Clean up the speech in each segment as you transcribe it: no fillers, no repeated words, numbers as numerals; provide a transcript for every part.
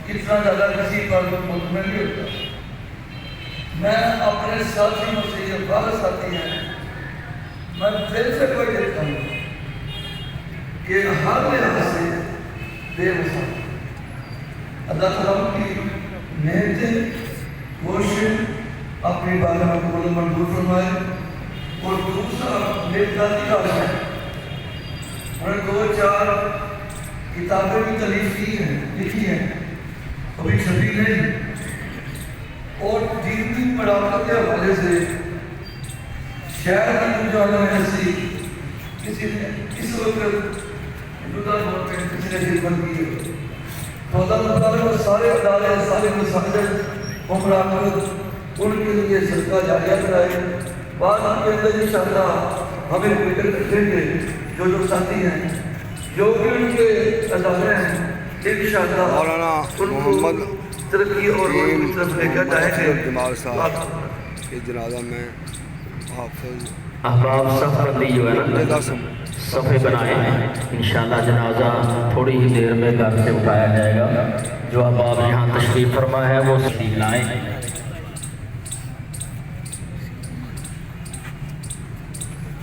اتنا زیادہ کسی پر مطمئن نہیں ہوتا۔ میں اپنے ساتھیوں سے یہ بات ساتھی ہیں، میں دل سے کوئی دیکھتا ہوں کہ ہر لحاظ سے بے مثال اللہ تعالیٰ کی محنتیں کوشش اپنی بارے میں قبول منظور فرمائے۔ اور دوسرا میری دادی کا ہے، انہوں نے 2-4 کتابیں بھی تالیف کی ہیں، لکھی ہیں، ابھی چھپی نہیں، اور دینی پڑھانے کے حوالے سے شاید جو عالم ایسی کسی نے اس وقت جدا طور پہ کسی نے خدمت کی ہے، تو اللہ تعالیٰ کو سارے ادارے سارے مساجد عمران ان کے لیے صدقہ جاریہ کرائے۔ بعد کے اندر انشاءاللہ ہمیں فکر رکھیں گے جو ساتھی ہیں جو بھی ان کے ادارے ہیں، انشاءاللہ مولانا محمد ترقی اور ان کی طرف لے کر جائیں گے۔ جمال صاحب کے جنازہ میں حافظ احباب صف بندی جو ہے نا صفحے بنائے ہیں، انشاءاللہ جنازہ تھوڑی ہی دیر میں گھر سے اٹھایا جائے گا۔ جو احباب یہاں تشریف فرما ہے وہ تشریف لائیں۔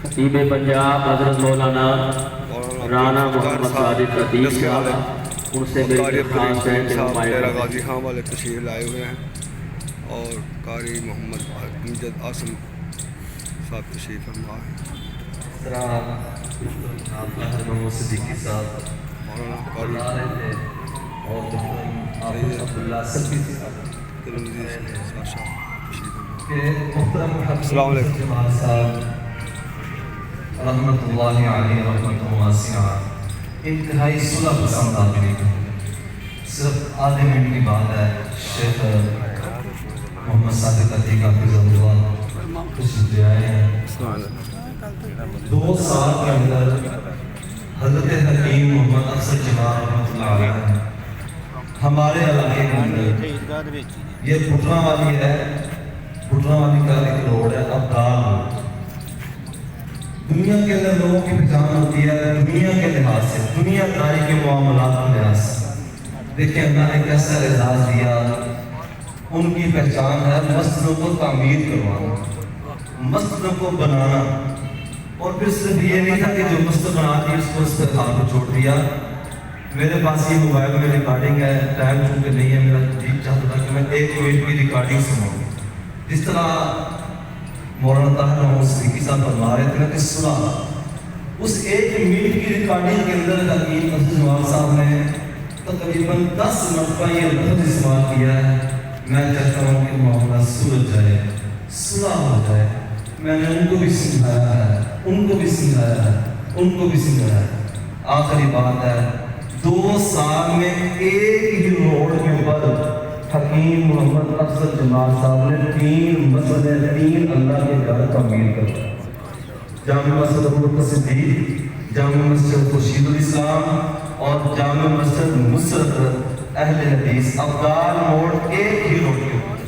خطیب پنجاب حضرت مولانا رانا محمد صادق خطیب صاحب، ان سے میری خاص ہے کہ ڈیرہ غازی خان والے تشریف لائے ہوئے ہیں، اور قاری محمد امجد آسم صاحب تشریف فرما ہے۔ اس طرح محمد صدیقی صاحب مولانا اور قاری رہے تھے، اور محترم عبداللہ سلفی صاحب ترمذی صاحب تشریف فرما کہ محترم السلام علیکم۔ جمال صاحب رحمت اللہ علیہ رحمت واسعہ انتہائی صلح پسند آدمی تھے۔ صرف آدھے منٹ کی بات ہے، شیخ محمد صادق عتیق حافظ اللہ تشریف لے آئے ہیں۔ 2 سال کے اندر حضرت حکیم محمد افضل جمال رحمۃ اللہ علیہ ہمارے علاقے کے اندر، یہ بھٹنا والی ہے، بھٹنا والی کا ایک روڈ ہے ابدال۔ دنیا کے اندر لوگوں کی پہچان ہوتی ہے دنیا کے لحاظ سے، دنیا داری کے معاملات کے لحاظ سے۔ دیکھیں اللہ نے کیسا اعزاز دیا، ان کی پہچان ہے مسجدوں کو تعمیر کروانا، مسجدوں کو بنانا، اور پھر صرف یہ نہیں تھا کہ جو مسجد بنا دی اس کو استحصال کو چھوڑ دیا۔ میرے پاس یہ موبائل میں ریکارڈنگ ہے، ٹائم چونکہ نہیں ہے، میرا جی چاہتا تھا کہ میں 1 منٹ کی ریکارڈنگ سناؤں۔ جس طرح مولانا طاہر محمد صدیقی صاحب فرما رہے تھے کہ سنا اس 1 منٹ کی ریکارڈنگ کے اندر حکیم افضل جمال صاحب نے تقریباً 10 مرتبہ یہ لفظ استعمال کیا ہے، میں چاہتا ہوں کہ معاملہ سلجھ جائے، صلح ہو جائے۔ میں نے ان کو بھی سمجھایا ہے، ان کو بھی سمجھایا ہے، ان کو بھی سمجھایا ہے۔ آخری بات ہے، 2 سال میں ایک ہی روڈ کے اوپر حکیم محمد افضل جمال صاحب نے 3 مسجدیں، 3 اللہ کے گھر تعمیر کر، جامع مسجد ابوبکر صدیق، جامع مسجد خورشید الاسلام اور جامع مسجد نصرت اہل حدیث ابدال موڑ ایک ہی روڈ کے اوپر۔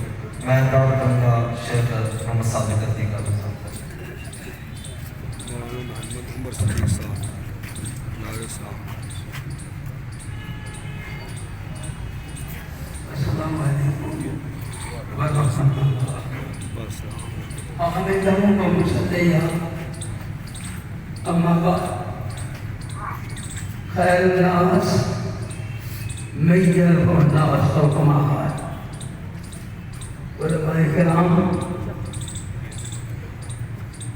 میں دعوت کروں گا شیخ محمد صادق عتیق مولانا محمد عمر صدیق صاحب ناظر صاحب۔ السلام علیکم ورحمۃ اللہ۔ بس آمین لہم و مسلیہ اما بعد، خیر الناس میّر الناس تو کما قال علماء کرام،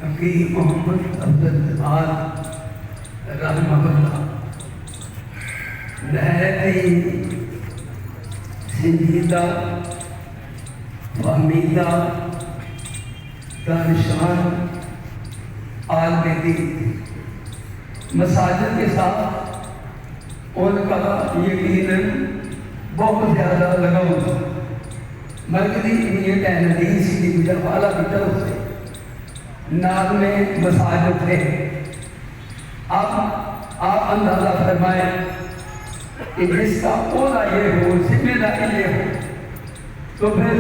حکیم محمد افضل جمال رحمہ اللہ نہایت ہی سنجیدہ، فہمیدہ، دانشان، عالم دین، مساجد کے ساتھ ان کا یقیناً بہت زیادہ لگاؤ تھا۔ مرکزی امیت حدیث کی گجروالا کی طرف سے نام میں مساجد تھے۔ آپ اندازہ فرمائیں کہ جس کا عہدہ یہ ہو، ذمہ داری یہ ہو، تو پھر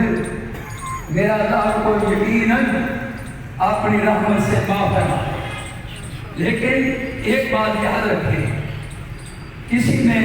میرا اللہ کو یقیناً اپنی رحمت سے معاف کرنا۔ لیکن ایک بات یاد رکھیں، کسی میں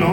9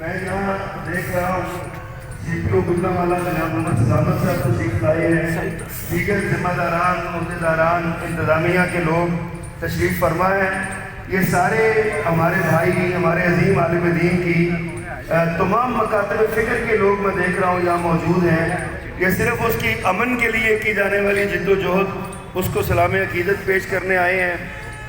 میں یہاں دیکھ رہا ہوں CPO گلہ والا جناب محمد سلامت صاحب تشریف لائے ہیں، دیگر ذمہ داران، عہدیداران، انتظامیہ کے لوگ تشریف فرما ہیں. یہ سارے ہمارے بھائی، ہمارے عظیم عالم دین کی تمام مکاتب فکر کے لوگ میں دیکھ رہا ہوں یہاں موجود ہیں. یہ صرف اس کی امن کے لیے کی جانے والی جد و جہد، اس کو سلام عقیدت پیش کرنے آئے ہیں،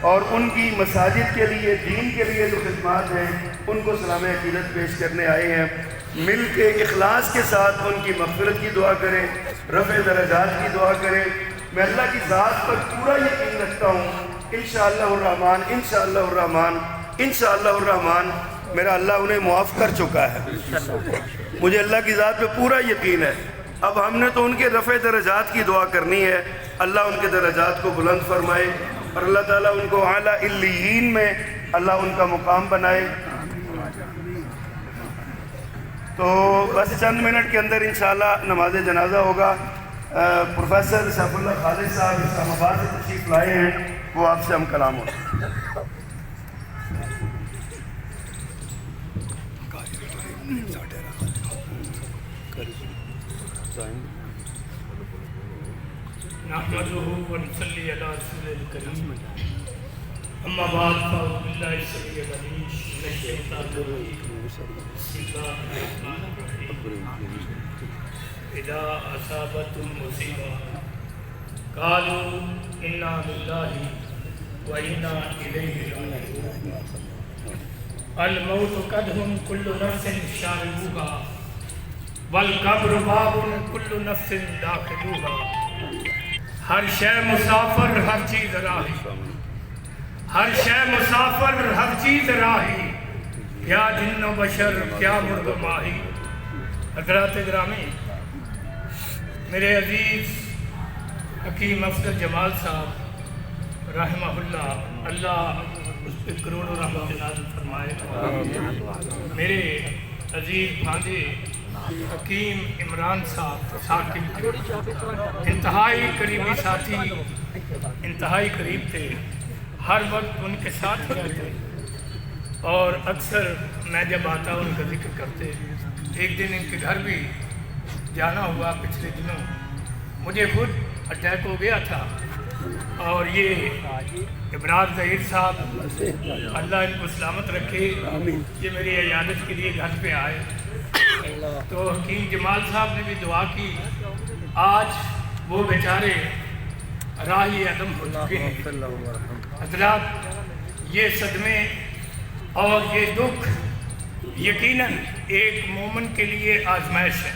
اور ان کی مساجد کے لیے، دین کے لیے جو خدمات ہیں ان کو سلام عقیدت پیش کرنے آئے ہیں. مل کے اخلاص کے ساتھ ان کی مغفرت کی دعا کریں، رفع درجات کی دعا کریں. میں اللہ کی ذات پر پورا یقین رکھتا ہوں، انشاءاللہ الرحمن، انشاءاللہ الرحمن، انشاءاللہ الرحمن میرا اللہ انہیں معاف کر چکا ہے. مجھے اللہ کی ذات پہ پورا یقین ہے. اب ہم نے تو ان کے رفع درجات کی دعا کرنی ہے، اللہ ان کے درجات کو بلند فرمائے، اور اللہ تعالیٰ ان کو اعلیٰ علیین میں اللہ ان کا مقام بنائے. تو بس چند منٹ کے اندر انشاءاللہ نماز جنازہ ہوگا. پروفیسر سیف اللہ خالد صاحب اسلام آباد سے تشریف لائے ہیں، وہ آپ سے ہم کلام ہوتے ہیں. نحمده ونصلي على رسوله الكريم اما بعد فاعوذ بالله السميع العليم من الشيطان الرجيم بسم الله الرحمن الرحيم اذا اصابتهم مصيبه قالوا انا لله وانا اليه راجعون الموت قدهم كل نفس شاربوها والقبر باب كل نفس داخلوها. ہر شے مسافر ہر چیز راہی، ہر شے مسافر ہر چیز راہی، کیا جن و بشر کیا مرغ ماہی. حضرات گرامی، میرے عزیز حکیم افضل جمال صاحب رحمہ اللہ، اللہ اس پہ کروڑوں رحمت نازل فرمائے. میرے عزیز بھانجے حکیم عمران صاحب ثاقب انتہائی قریبی ساتھی، انتہائی قریب تھے، ہر وقت ان کے ساتھ رہتے، اور اکثر میں جب آتا ان کا ذکر کرتے. ایک دن ان کے گھر بھی جانا ہوا پچھلے دنوں، مجھے خود اٹیک ہو گیا تھا، اور یہ ابراز ظہیر صاحب اللہ ان کو سلامت رکھے، یہ میری عیادت کے لیے گھر پہ آئے. تو حکیم جمال صاحب نے بھی دعا کی. آج وہ بیچارے راہی عدم ہو چکے ہیں. حضرات، یہ صدمے اور یہ دکھ یقیناً ایک مومن کے لیے آزمائش ہے.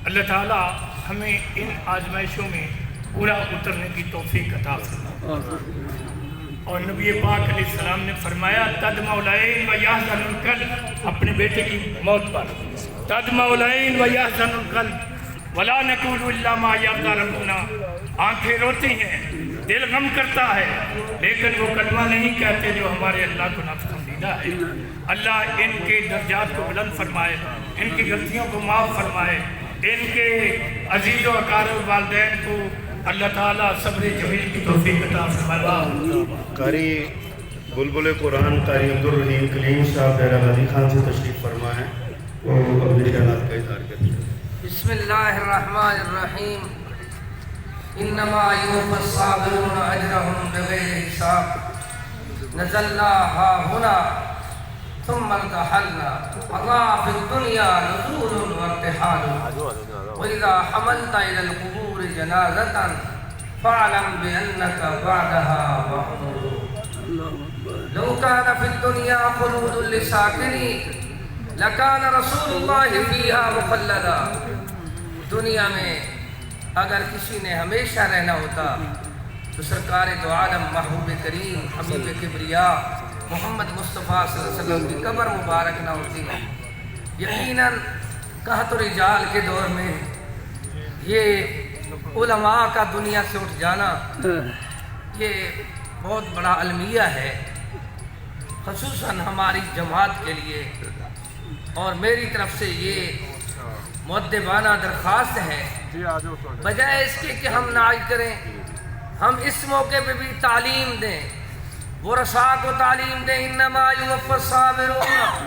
اللہ تعالیٰ ہمیں ان آزمائشوں میں پورا اترنے کی توفیق عطا فرمائے. اور نبی پاک علیہ السلام نے فرمایا تدمع العین و یحزن القلب، اپنے بیٹے کی موت پر تدمع العین و یحزن القلب ولا نقول الا ما یرضی ربنا. آنکھیں روتی ہیں، دل غم کرتا ہے، لیکن وہ کلمہ نہیں کہتے جو ہمارے اللہ کو ناپسندیدہ ہے. اللہ ان کے درجات کو بلند فرمائے، ان کی غلطیوں کو معاف فرمائے، ان کے عزیز و اقارب والدین کو اللہ تعالیٰ صبر جمیل کی توفیق عطا فرمائے. قاری بلبل قرآن قاری عبدالرحیم کلیم صاحب ڈیرہ غازی خان سے تشریف فرما ہے، وہ اپنے خیالات کا اظہار کرتے ہیں. بسم اللہ الرحمن الرحیم. انما یوفی الصابرون اجرهم بغیر حساب. نزلنا ها هنا ثم ارتحلنا وما في الدنيا نزول وارتحال. واذا حملت الى القبور جنازة فاعلم بانك بعدها محمول. لو كان في الدنيا خلود لساكنه لكان رسول الله فيها مخلدا. دنیا میں اگر کسی نے ہمیشہ رہنا ہوتا تو سرکار دو عالم محبوب کریم حبیب کبریا محمد مصطفیٰ صلی اللہ علیہ وسلم کی قبر مبارک نہ ہوتی ہے. یقیناً قحط و رجال کے دور میں یہ علماء کا دنیا سے اٹھ جانا یہ بہت بڑا المیہ ہے، خصوصاً ہماری جماعت کے لیے. اور میری طرف سے یہ مؤدبانہ درخواست ہے، بجائے اس کے کہ ہم نعت کریں، ہم اس موقع پہ بھی تعلیم دیں، ورثاء کو تعلیم دیں. انما یوفی الصابرون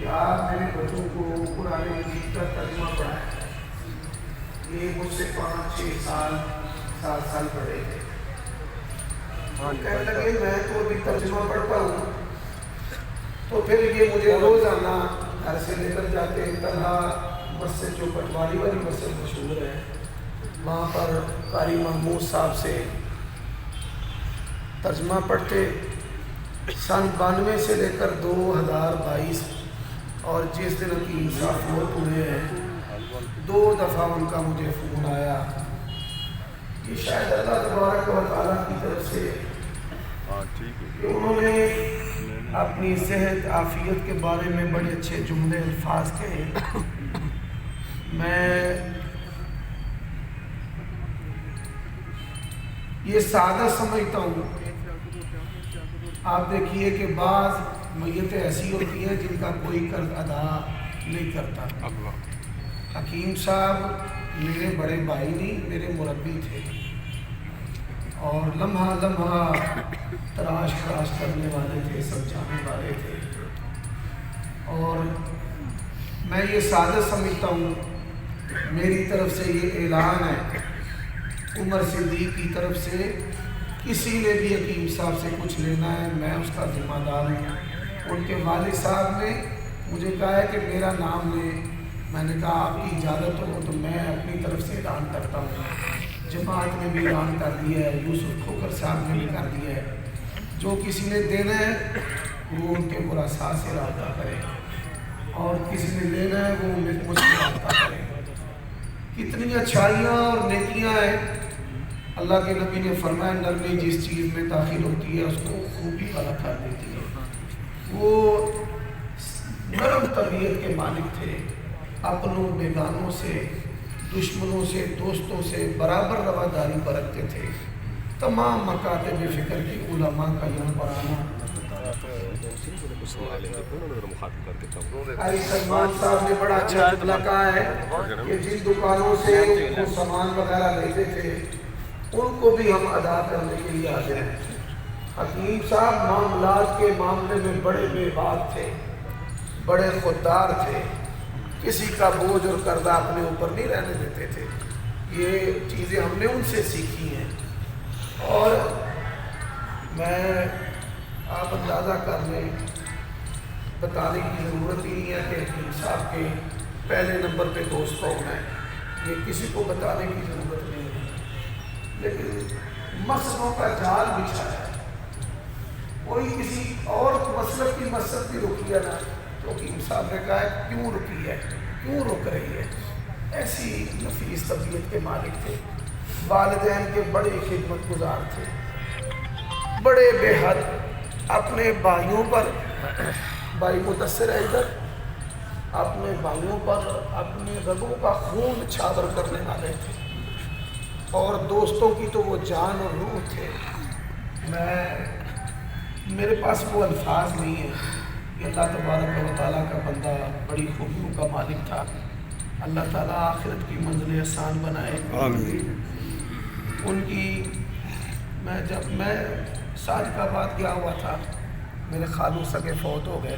کہ آپ میرے بچوں کو قرآن مجید کا ترجمہ پڑھائیں. یہ مجھ سے 5-6 سال 7 سال پڑھے تھے. کہنے لگے میں تو ابھی ترجمہ پڑھتا ہوں. تو پھر یہ مجھے روزانہ گھر سے لے کر جاتے. طلحہ مسجد جو پٹواری والی مسجد مشہور ہے, وہاں پر قاری محمود صاحب سے ترجمہ پڑھتے. سن 92 سے لے کر 2022 اور جس دن حکیم صاحب فوت ہوئے ہیں 2 دفعہ ان کا مجھے فون آیا کہ شاید اللہ تبارک و تعالیٰ کی طرف سے کہ انہوں نے اپنی صحت عافیت کے بارے میں بڑے اچھے جملے الفاظ کہے. میں یہ سادہ سمجھتا ہوں. آپ دیکھیے کہ بعض میتیں ایسی ہوتی ہیں جن کا کوئی قرض ادا نہیں کرتا. حکیم صاحب میرے بڑے بھائی نہیں, میرے مربی تھے اور لمحہ لمحہ تراش کرنے والے تھے, سمجھانے والے تھے. اور میں یہ سادہ سمجھتا ہوں, میری طرف سے یہ اعلان ہے, عمر صدیق کی طرف سے کسی نے بھی حکیم صاحب سے کچھ لینا ہے میں اس کا ذمہ دار ہوں. ان کے والد صاحب نے مجھے کہا ہے کہ میرا نام لے. میں نے کہا آپ کی اجازت ہو تو میں اپنی طرف سے اعلان کرتا ہوں. جماعت نے بھی اعلان کر دیا ہے, یوسف کھوکر صاحب نے بھی کر دیا ہے. جو کسی نے دینا ہے وہ ان کے مراسات سے رابطہ کرے اور کسی نے لینا ہے وہ مجھ سے رابطہ کرے. کتنی اچھائیاں اور نیکیاں ہیں. اللہ کے نبی نے فرمایا نرمی جس چیز میں داخل ہوتی ہے اس کو خوبی والا کر دیتی ہے. وہ نرم طبیعت کے مالک تھے. اپنوں بیگانوں سے, دشمنوں سے, دوستوں سے برابر رواداری برتتے تھے. تمام مکاتب فکر کی علماء کا یہاں پر آنا. علی سلمان صاحب نے بڑا اچھا جملہ کہا ہے کہ جن دکانوں سے وہ سامان وغیرہ لیتے تھے ان کو بھی ہم ادا کرنے کے لیے حاضر ہیں. حکیم صاحب معاملات کے معاملے میں بڑے بے باک تھے, بڑے خوددار تھے. کسی کا بوجھ اور قرضہ اپنے اوپر نہیں رہنے دیتے تھے. یہ چیزیں ہم نے ان سے سیکھی ہیں. اور میں آپ اندازہ کر لیں, بتانے کی ضرورت ہی نہیں ہے کہ حکیم صاحب کے پہلے نمبر پہ دوست کون ہیں, یہ کسی کو بتانے کی ضرورت نہیں ہے. لیکن مسلوں کا جال بچھا ہے. کوئی کسی اور مسلک کی مسجد بھی رکی ہے نا تو حکیم صاحب نے کہا ہے کیوں رکی ہے, کیوں رک رہی ہے. ایسی نفیس طبیعت کے مالک تھے. والدین کے بڑے خدمت گزار تھے, بڑے بے حد اپنے بھائیوں پر, بھائی مدثر ہے ادھر, اپنے بھائیوں پر اپنے رگوں کا خون چھاور کرنے والے تھے. اور دوستوں کی تو وہ جان اور روح تھے. میرے پاس وہ الفاظ نہیں ہیں کہ اللہ تبارک و تعالیٰ کا بندہ بڑی خوبیوں کا مالک تھا. اللہ تعالیٰ آخرت کی منزلیں آسان بنائے. ان کی جب میں صادقآباد گیا ہوا تھا, میرے خالو سگے فوت ہو گئے,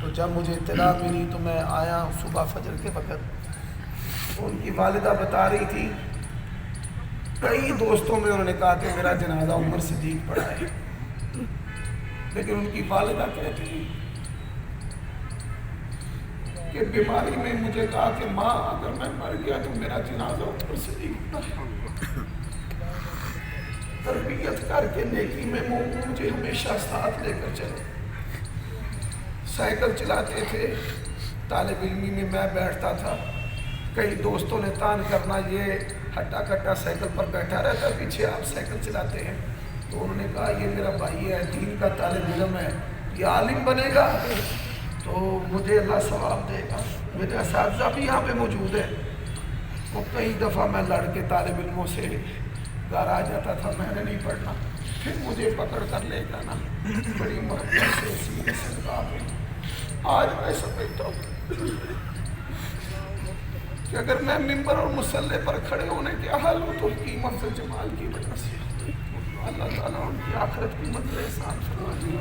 تو جب مجھے اطلاع ملی تو میں آیا صبح فجر کے وقت. ان کی والدہ بتا رہی تھی کئی دوستوں میں انہوں نے کہا کہ میرا جنازہ عمر صدیق پڑھا ہے, لیکن ان کی والدہ کہتی کہ بیماری میں مجھے کہا کہ ماں اگر میں مر گیا تو میرا جنازہ عمر صدیق پڑھا. تربیت کر کے نیکی میں مجھے ہمیشہ ساتھ لے کر چلے. سائیکل چلاتے تھے, طالب علمی میں میں بیٹھتا تھا. کئی دوستوں نے تان کرنا یہ ہٹا کٹا سائیکل پر بیٹھا رہتا ہے, پیچھے آپ سائیکل چلاتے ہیں. تو انہوں نے کہا یہ میرا بھائی ہے, دین کا طالب علم ہے, یہ عالم بنے گا تو مجھے اللہ ثواب دے گا. میرے اساتذہ بھی یہاں پہ موجود ہیں. وہ کئی دفعہ میں لڑ کے طالب علموں سے گھر آ جاتا تھا, میں نے نہیں پڑھنا, پھر مجھے پکڑ کر لے جانا. بڑی محبت سے سینے سے لگا کے آج میں سمجھتا ہوں کہ اگر میں ممبر اور مصلے پر کھڑے ہونے کے حال ہوں تو حکیم افضل جمال کی وجہ سے. اللہ تعالیٰ ان کی آخرت کی منزل احسان فرمائے.